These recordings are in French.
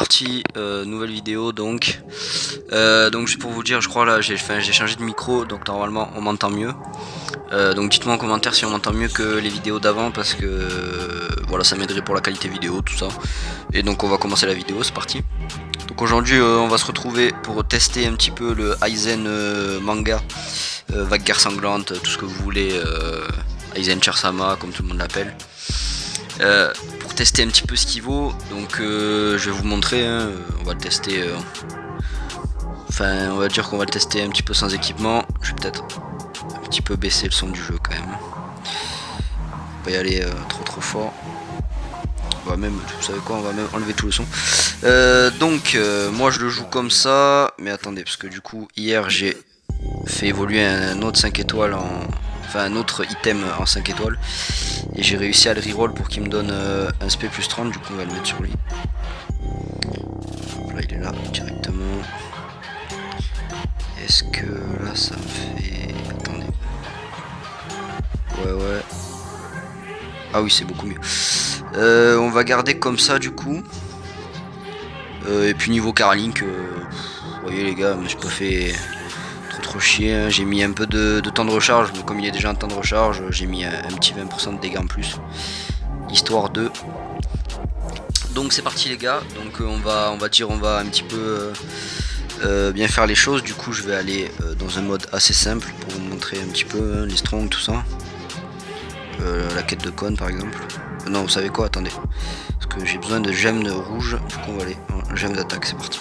parti, nouvelle vidéo donc. Donc juste pour vous dire, je crois là j'ai changé de micro, donc normalement on m'entend mieux. Donc dites-moi en commentaire si on m'entend mieux que les vidéos d'avant, parce que voilà, ça m'aiderait pour la qualité vidéo, tout ça. Et donc on va commencer la vidéo, c'est parti. Donc aujourd'hui on va se retrouver pour tester un petit peu le Aizen manga, Vague Guerre Sanglante, tout ce que vous voulez, Aizen Chersama comme tout le monde l'appelle. Pour tester un petit peu ce qu'il vaut, donc je vais vous montrer, hein, on va le tester, enfin on va dire qu'on va le tester un petit peu sans équipement. Je vais peut-être un petit peu baisser le son du jeu quand même, on va y aller trop fort. On va même, vous savez quoi, on va même enlever tout le son. Donc moi je le joue comme ça, mais attendez, parce que du coup hier j'ai fait évoluer un autre 5 étoiles un autre item en 5 étoiles, et j'ai réussi à le reroll pour qu'il me donne un SP plus 30, du coup on va le mettre sur lui. Là il est là directement. Est-ce que là ça me fait... Attendez. Ouais. Ah oui, c'est beaucoup mieux. On va garder comme ça du coup. Et puis niveau Carlink, vous voyez les gars, je me suis pas fait trop chier, hein. J'ai mis un peu de temps de recharge, mais comme il est déjà en temps de recharge, j'ai mis un petit 20% de dégâts en plus, histoire de... Donc c'est parti les gars, donc on va un petit peu bien faire les choses. Du coup je vais aller dans un mode assez simple pour vous montrer un petit peu, hein, les strongs, tout ça. La quête de con par exemple. Non, vous savez quoi, attendez, parce que j'ai besoin de gemmes de rouge, du coup on va aller en gemmes d'attaque, c'est parti.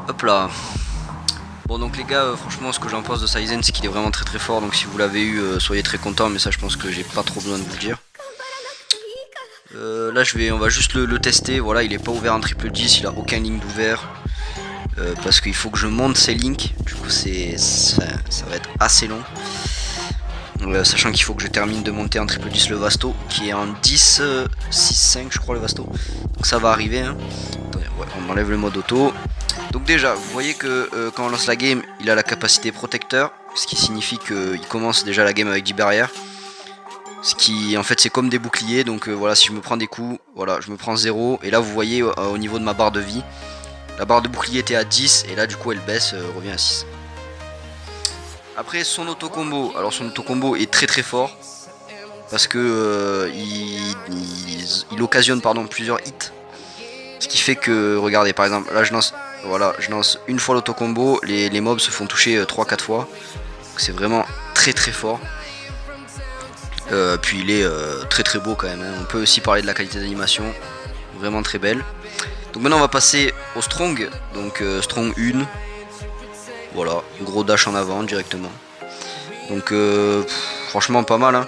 Hop là. Bon donc les gars, franchement ce que j'en pense de Aizen, c'est qu'il est vraiment très fort, donc si vous l'avez eu, soyez très content, mais ça je pense que j'ai pas trop besoin de vous le dire. Là on va juste le tester, voilà, il est pas ouvert en triple 10, il a aucun link d'ouvert, parce qu'il faut que je monte ces links, du coup ça va être assez long. Sachant qu'il faut que je termine de monter en triple 10 le Vasto, qui est en 10, 6, 5 je crois le Vasto, donc ça va arriver, hein. Attendez, ouais, on enlève le mode auto. Donc déjà vous voyez que quand on lance la game, il a la capacité protecteur, ce qui signifie qu'il commence déjà la game avec 10 barrières, ce qui en fait c'est comme des boucliers. Donc voilà, si je me prends des coups, voilà, je me prends 0, et là vous voyez au niveau de ma barre de vie, la barre de bouclier était à 10, et là du coup elle baisse, revient à 6. Après son auto combo, alors son auto combo est très fort, parce que il occasionne plusieurs hits, ce qui fait que, regardez par exemple, là je lance une fois l'auto combo, les mobs se font toucher 3-4 fois, c'est vraiment très fort. Puis il est très beau quand même, hein. On peut aussi parler de la qualité d'animation, vraiment très belle. Donc maintenant on va passer au strong, donc strong 1. Voilà, gros dash en avant directement. Donc franchement pas mal, hein.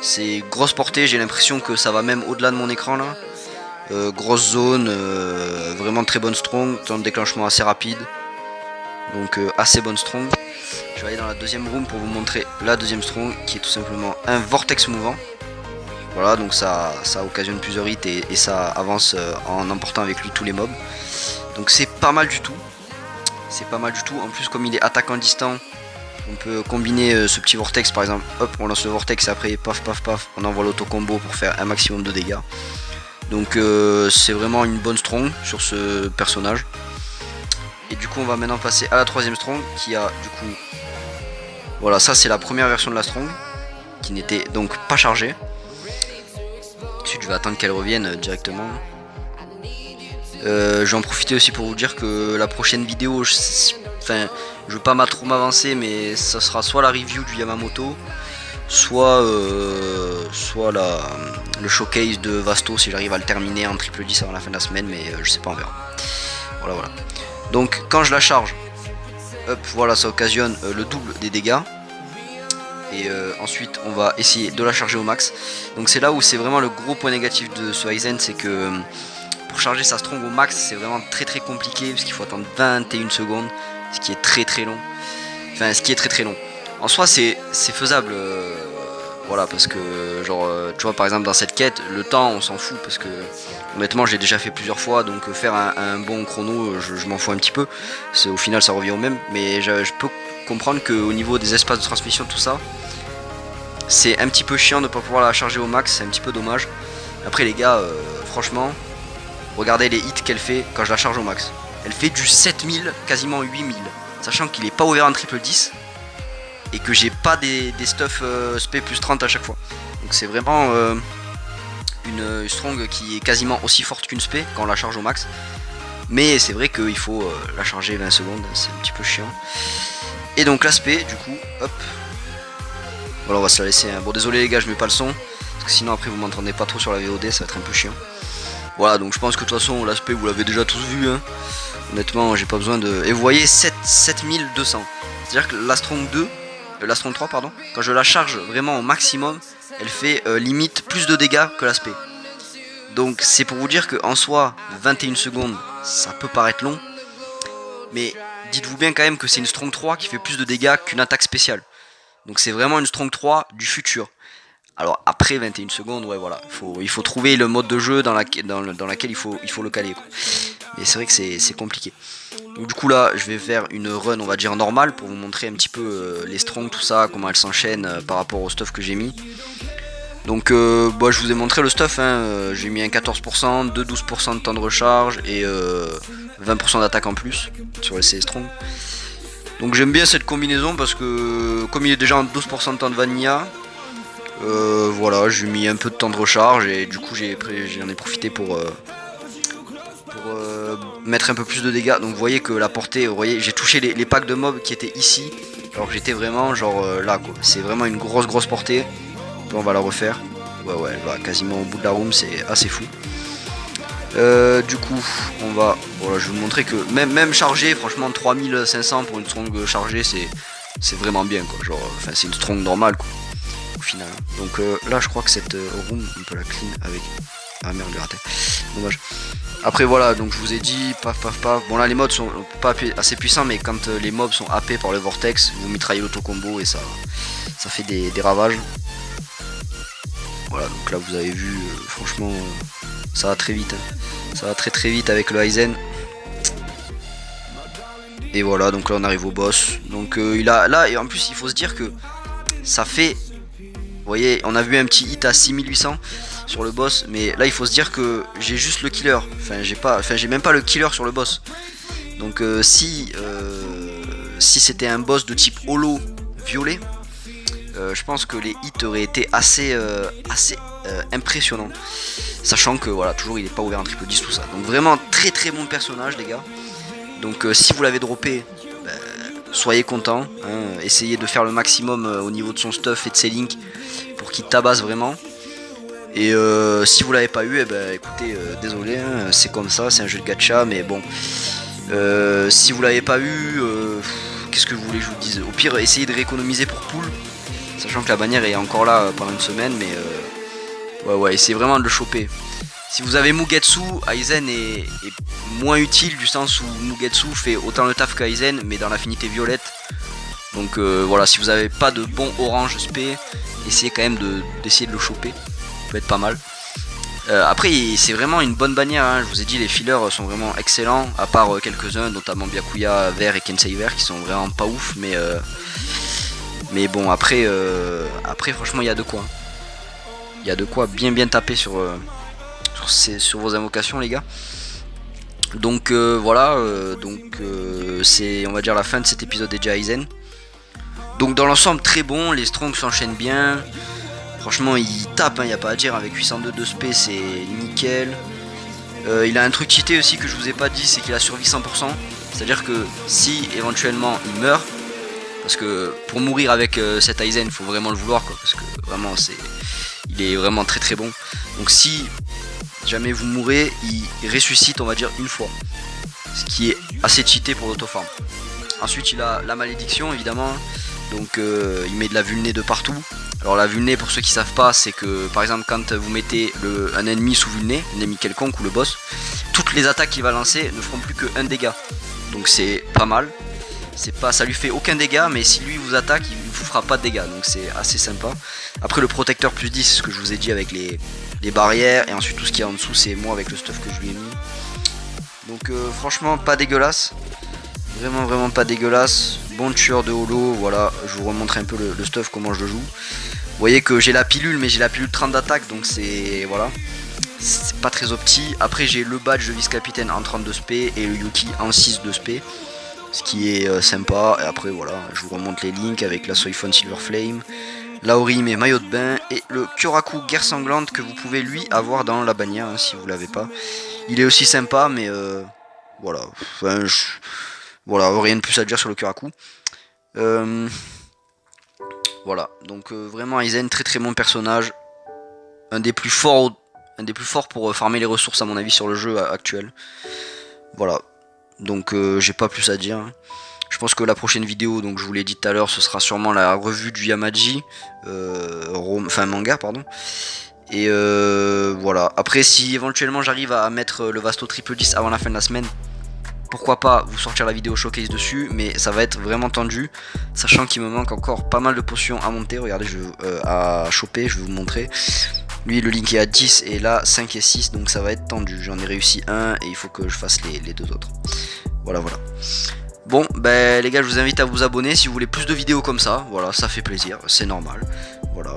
C'est grosse portée, j'ai l'impression que ça va même au-delà de mon écran là. Grosse zone, vraiment très bonne strong, temps de déclenchement assez rapide. Donc assez bonne strong. Je vais aller dans la deuxième room pour vous montrer la deuxième strong, qui est tout simplement un vortex mouvant. Voilà, donc ça occasionne plusieurs hits, et ça avance en emportant avec lui tous les mobs. Donc c'est pas mal du tout. C'est pas mal du tout. En plus, comme il est attaquant distant, on peut combiner ce petit vortex par exemple. Hop, on lance le vortex, et après paf, on envoie l'auto combo pour faire un maximum de dégâts. Donc c'est vraiment une bonne strong sur ce personnage. Et du coup on va maintenant passer à la troisième strong, qui a du coup... Voilà, ça c'est la première version de la strong, qui n'était donc pas chargée. Ensuite je vais attendre qu'elle revienne directement. Je vais en profiter aussi pour vous dire que la prochaine vidéo, je veux pas trop m'avancer, mais ça sera soit la review du Yamamoto, soit le showcase de Vasto, si j'arrive à le terminer en triple 10 avant la fin de la semaine, mais je sais pas, on verra. Voilà. Donc quand je la charge, hop, voilà, ça occasionne le double des dégâts. Et ensuite on va essayer de la charger au max. Donc c'est là où c'est vraiment le gros point négatif de ce Aizen, c'est que pour charger sa strong au max, c'est vraiment très compliqué, parce qu'il faut attendre 21 secondes, ce qui est très long. Enfin, ce qui est très long. En soi c'est faisable, voilà, parce que genre tu vois par exemple dans cette quête, le temps on s'en fout, parce que honnêtement j'ai déjà fait plusieurs fois, donc faire un bon chrono, je m'en fous un petit peu, au final ça revient au même. Mais je peux comprendre qu'au niveau des espaces de transmission, tout ça, c'est un petit peu chiant de ne pas pouvoir la charger au max, c'est un petit peu dommage. Après les gars, franchement, regardez les hits qu'elle fait quand je la charge au max. Elle fait du 7000, quasiment 8000. Sachant qu'il est pas ouvert en triple 10. Et que j'ai pas des stuff SP plus 30 à chaque fois. Donc c'est vraiment une strong qui est quasiment aussi forte qu'une SP quand on la charge au max. Mais c'est vrai qu'il faut la charger 20 secondes, c'est un petit peu chiant. Et donc la SP du coup, hop. Voilà, on va se la laisser. Bon désolé les gars, je mets pas le son. Parce que sinon après vous m'entendez pas trop sur la VOD, ça va être un peu chiant. Voilà, donc je pense que de toute façon l'aspect vous l'avez déjà tous vu hein. Honnêtement j'ai pas besoin de... Et vous voyez 7200. C'est à dire que la strong 2, la strong 3 pardon, quand je la charge vraiment au maximum, elle fait limite plus de dégâts que l'aspect. Donc c'est pour vous dire qu'en soi 21 secondes ça peut paraître long, mais dites-vous bien quand même que c'est une strong 3 qui fait plus de dégâts qu'une attaque spéciale. Donc c'est vraiment une strong 3 du futur. Alors après 21 secondes, ouais voilà, il faut trouver le mode de jeu dans laquelle il faut le caler quoi. Mais c'est vrai que c'est compliqué. Donc du coup là je vais faire une run on va dire normale pour vous montrer un petit peu les strong tout ça, comment elles s'enchaînent par rapport au stuff que j'ai mis. Donc bah, je vous ai montré le stuff hein. J'ai mis un 14%, 12% de temps de recharge et 20% d'attaque en plus sur les CS strong. Donc j'aime bien cette combinaison parce que comme il est déjà en 12% de temps de vanilla, voilà, j'ai mis un peu de temps de recharge et du coup j'en ai profité pour mettre un peu plus de dégâts. Donc vous voyez que la portée, vous voyez, j'ai touché les packs de mobs qui étaient ici, alors que j'étais vraiment genre là quoi. C'est vraiment une grosse portée. Puis on va la refaire. Ouais, elle va quasiment au bout de la room, c'est assez fou. Du coup, on va, voilà, je vais vous montrer que même chargé, franchement 3500 pour une strong chargée, c'est vraiment bien quoi. Genre, enfin c'est une strong normale quoi. Au final. Donc là je crois que cette room on peut la clean avec... Ah merde, j'ai raté. Dommage. Après voilà, donc je vous ai dit, paf. Bon là les mobs sont pas assez puissants, mais quand les mobs sont AP par le vortex, vous mitraillez l'auto-combo et ça fait des ravages. Voilà, donc là vous avez vu, franchement ça va très vite. Hein. Ça va très vite avec le Aizen. Et voilà, donc là on arrive au boss. Donc il a là, et en plus il faut se dire que ça fait... Vous voyez, on a vu un petit hit à 6800 sur le boss, mais là il faut se dire que j'ai juste le killer. J'ai même pas le killer sur le boss. Donc si c'était un boss de type holo violet, je pense que les hits auraient été assez impressionnants. Sachant que voilà, toujours il est pas ouvert en triple 10 tout ça. Donc vraiment très bon personnage les gars. Donc si vous l'avez droppé, soyez content, hein, essayez de faire le maximum au niveau de son stuff et de ses links pour qu'il tabasse vraiment. Et si vous l'avez pas eu, écoutez, désolé, hein, c'est comme ça, c'est un jeu de gacha, mais bon. Si vous l'avez pas eu, qu'est-ce que vous voulez que je vous dise? Au pire, essayez de rééconomiser pour pool, sachant que la bannière est encore là pendant une semaine, mais ouais, essayez vraiment de le choper. Si vous avez Mugetsu, Aizen est moins utile du sens où Mugetsu fait autant le taf qu'Aizen mais dans l'affinité violette. Donc voilà, si vous n'avez pas de bon orange spé, essayez quand même d'essayer de le choper. Ça peut être pas mal. Après c'est vraiment une bonne bannière, hein. Je vous ai dit les fillers sont vraiment excellents, à part quelques-uns, notamment Byakuya vert et Kensei vert qui sont vraiment pas ouf, mais bon après franchement il y a de quoi. Il y a de quoi bien taper sur vos invocations les gars. Donc voilà, c'est on va dire la fin de cet épisode des Aizen. Donc dans l'ensemble très bon, les strongs s'enchaînent bien. Franchement il tape, il n'y a pas à dire, avec 802 de spé c'est nickel. Il a un truc cheaté aussi que je vous ai pas dit, c'est qu'il a survécu 100%. C'est à dire que si éventuellement il meurt, parce que pour mourir avec cet Aizen il faut vraiment le vouloir quoi, parce que vraiment il est vraiment très bon. Donc si jamais vous mourrez, il ressuscite on va dire une fois, ce qui est assez cheaté pour l'autofarm. Ensuite il a la malédiction évidemment, donc il met de la vulné de partout. Alors la vulné pour ceux qui savent pas, c'est que par exemple quand vous mettez un ennemi sous vulné, un ennemi quelconque ou le boss, toutes les attaques qu'il va lancer ne feront plus que 1 dégât. Donc c'est pas mal, ça lui fait aucun dégât, mais si lui vous attaque il vous fera pas de dégâts, donc c'est assez sympa. Après le protecteur plus 10, c'est ce que je vous ai dit avec les barrières, et ensuite tout ce qui est en dessous c'est moi avec le stuff que je lui ai mis. Donc franchement pas dégueulasse, vraiment pas dégueulasse. Bon tueur de holo, voilà, je vous remontre un peu le stuff, comment je le joue. Vous voyez que j'ai la pilule, mais j'ai la pilule 30 d'attaque, donc c'est voilà, c'est pas très opti. Après j'ai le badge de vice-capitaine en 32 spé et le Yuki en 6 de spé, ce qui est sympa. Et après voilà, je vous remonte les links avec la Soifone Silver Flame, Laori mais maillot de bain et le Kyoraku Guerre Sanglante que vous pouvez lui avoir dans la bannière hein, si vous l'avez pas. Il est aussi sympa mais voilà, enfin, voilà, rien de plus à dire sur le Kyoraku. Voilà, donc vraiment Aizen, très très bon personnage, un des plus forts pour farmer les ressources à mon avis sur le jeu actuel. Voilà, donc j'ai pas plus à dire. Je pense que la prochaine vidéo, donc je vous l'ai dit tout à l'heure, ce sera sûrement la revue du Yamaji, enfin manga pardon. Et voilà, après si éventuellement j'arrive à mettre le Vasto triple 10 avant la fin de la semaine, pourquoi pas vous sortir la vidéo showcase dessus, mais ça va être vraiment tendu, sachant qu'il me manque encore pas mal de potions à monter. Regardez, à choper, je vais vous montrer. Lui le link est à 10 et là 5 et 6, donc ça va être tendu. J'en ai réussi un et il faut que je fasse les deux autres. Voilà, voilà. Bon, ben les gars, je vous invite à vous abonner si vous voulez plus de vidéos comme ça. Voilà, ça fait plaisir, c'est normal. Voilà,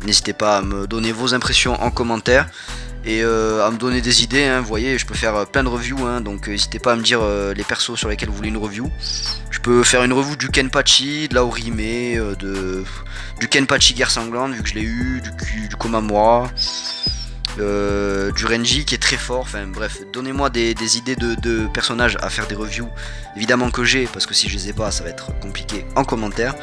n'hésitez pas à me donner vos impressions en commentaire. Et à me donner des idées, hein. Vous voyez, je peux faire plein de reviews, hein, donc n'hésitez pas à me dire les persos sur lesquels vous voulez une review. Je peux faire une review du Kenpachi, de la Orime, du Kenpachi Guerre Sanglante, vu que je l'ai eu, du Komamura, du Renji qui est très fort, enfin bref, donnez-moi des idées de personnages à faire des reviews, évidemment que j'ai, parce que si je les ai pas, ça va être compliqué en commentaire.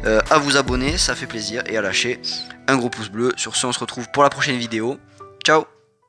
À vous abonner, ça fait plaisir, et à lâcher un gros pouce bleu. Sur ce, on se retrouve pour la prochaine vidéo. Ciao!